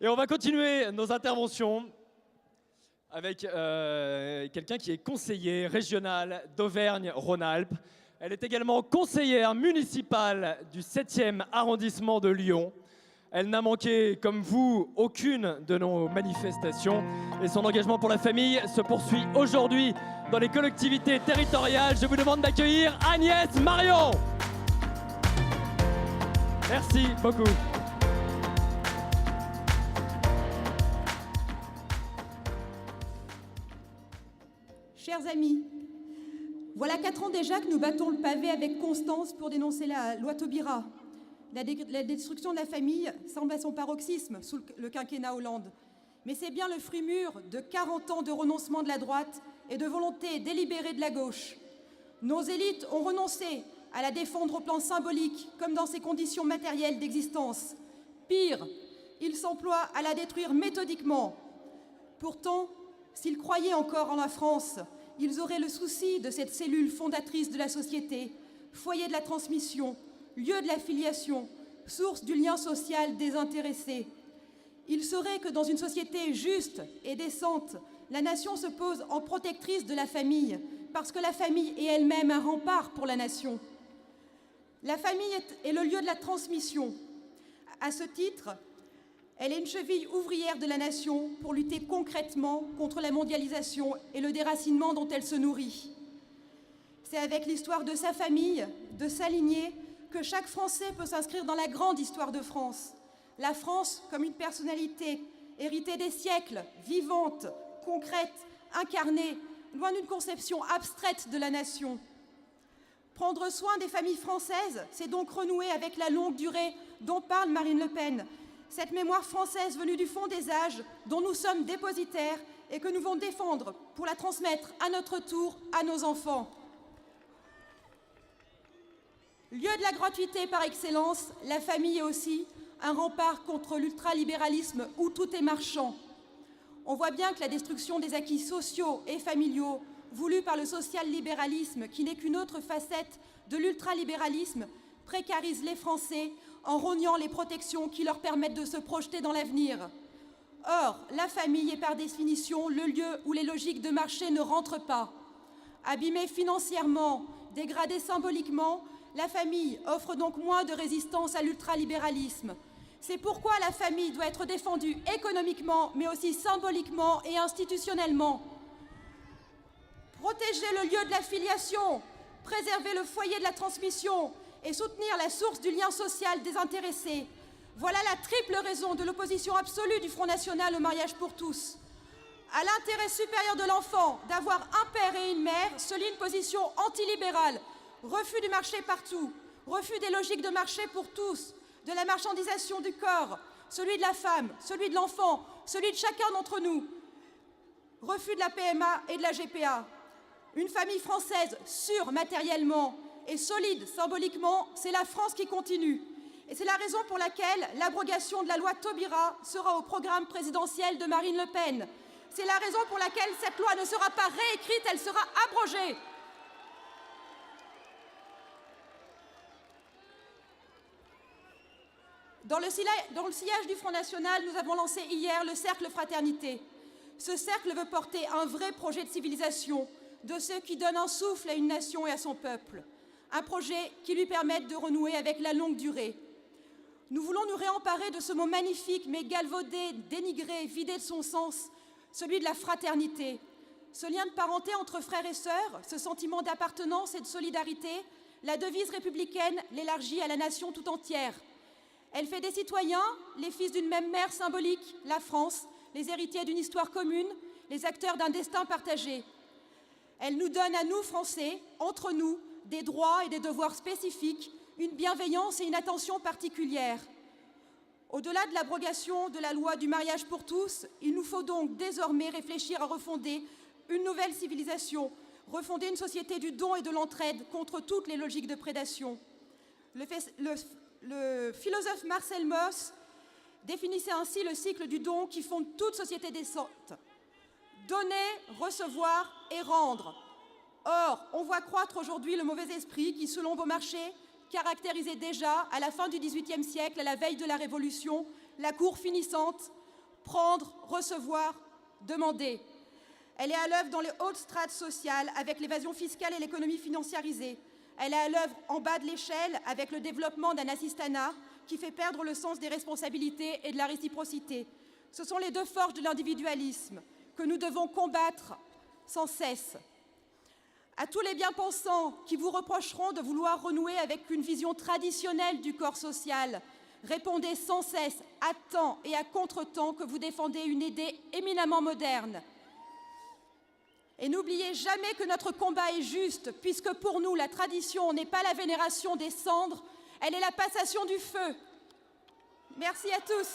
Et on va continuer nos interventions avec quelqu'un qui est conseiller régional d'Auvergne-Rhône-Alpes. Elle est également conseillère municipale du 7e arrondissement de Lyon. Elle n'a manqué, comme vous, aucune de nos manifestations. Et son engagement pour la famille se poursuit aujourd'hui dans les collectivités territoriales. Je vous demande d'accueillir Agnès Marion. Merci beaucoup. Chers amis, voilà 4 ans déjà que nous battons le pavé avec constance pour dénoncer la loi Taubira. La destruction de la famille semble à son paroxysme sous le quinquennat Hollande. Mais c'est bien le fruit mûr de 40 ans de renoncement de la droite et de volonté délibérée de la gauche. Nos élites ont renoncé à la défendre au plan symbolique comme dans ses conditions matérielles d'existence. Pire, ils s'emploient à la détruire méthodiquement. Pourtant, s'ils croyaient encore en la France, ils auraient le souci de cette cellule fondatrice de la société, foyer de la transmission, lieu de la filiation, source du lien social désintéressé. Ils sauraient que dans une société juste et décente, la nation se pose en protectrice de la famille, parce que la famille est elle-même un rempart pour la nation. La famille est le lieu de la transmission. À ce titre, elle est une cheville ouvrière de la nation pour lutter concrètement contre la mondialisation et le déracinement dont elle se nourrit. C'est avec l'histoire de sa famille, de sa lignée, que chaque Français peut s'inscrire dans la grande histoire de France. La France comme une personnalité héritée des siècles, vivante, concrète, incarnée, loin d'une conception abstraite de la nation. Prendre soin des familles françaises, c'est donc renouer avec la longue durée dont parle Marine Le Pen, cette mémoire française venue du fond des âges dont nous sommes dépositaires et que nous devons défendre pour la transmettre à notre tour à nos enfants. Lieu de la gratuité par excellence, la famille est aussi un rempart contre l'ultralibéralisme où tout est marchand. On voit bien que la destruction des acquis sociaux et familiaux voulue par le social-libéralisme, qui n'est qu'une autre facette de l'ultralibéralisme, précarise les Français en rognant les protections qui leur permettent de se projeter dans l'avenir. Or, la famille est par définition le lieu où les logiques de marché ne rentrent pas. Abîmée financièrement, dégradée symboliquement, la famille offre donc moins de résistance à l'ultralibéralisme. C'est pourquoi la famille doit être défendue économiquement, mais aussi symboliquement et institutionnellement. Protéger le lieu de la filiation, préserver le foyer de la transmission et soutenir la source du lien social désintéressé. Voilà la triple raison de l'opposition absolue du Front National au mariage pour tous. À l'intérêt supérieur de l'enfant d'avoir un père et une mère se lie une position antilibérale, refus du marché partout, refus des logiques de marché pour tous, de la marchandisation du corps, celui de la femme, celui de l'enfant, celui de chacun d'entre nous, refus de la PMA et de la GPA. Une famille française sûre matériellement et solide symboliquement, c'est la France qui continue. Et c'est la raison pour laquelle l'abrogation de la loi Taubira sera au programme présidentiel de Marine Le Pen. C'est la raison pour laquelle cette loi ne sera pas réécrite, elle sera abrogée. Dans le sillage du Front National, nous avons lancé hier le Cercle Fraternité. Ce cercle veut porter un vrai projet de civilisation, de ceux qui donnent un souffle à une nation et à son peuple. Un projet qui lui permette de renouer avec la longue durée. Nous voulons nous réemparer de ce mot magnifique, mais galvaudé, dénigré, vidé de son sens, celui de la fraternité. Ce lien de parenté entre frères et sœurs, ce sentiment d'appartenance et de solidarité, la devise républicaine l'élargit à la nation tout entière. Elle fait des citoyens les fils d'une même mère symbolique, la France, les héritiers d'une histoire commune, les acteurs d'un destin partagé. Elle nous donne à nous, Français, entre nous, des droits et des devoirs spécifiques, une bienveillance et une attention particulière. Au-delà de l'abrogation de la loi du mariage pour tous, il nous faut donc désormais réfléchir à refonder une nouvelle civilisation, refonder une société du don et de l'entraide contre toutes les logiques de prédation. Le philosophe Marcel Mauss définissait ainsi le cycle du don qui fonde toute société décente. Donner, recevoir et rendre. Or, on voit croître aujourd'hui le mauvais esprit qui, selon vos marchés, caractérisait déjà, à la fin du XVIIIe siècle, à la veille de la Révolution, la cour finissante, prendre, recevoir, demander. Elle est à l'œuvre dans les hautes strates sociales avec l'évasion fiscale et l'économie financiarisée. Elle est à l'œuvre en bas de l'échelle avec le développement d'un assistanat qui fait perdre le sens des responsabilités et de la réciprocité. Ce sont les deux forces de l'individualisme que nous devons combattre sans cesse. À tous les bien-pensants qui vous reprocheront de vouloir renouer avec une vision traditionnelle du corps social, répondez sans cesse, à temps et à contre-temps, que vous défendez une idée éminemment moderne. Et n'oubliez jamais que notre combat est juste, puisque pour nous, la tradition n'est pas la vénération des cendres, elle est la passation du feu. Merci à tous.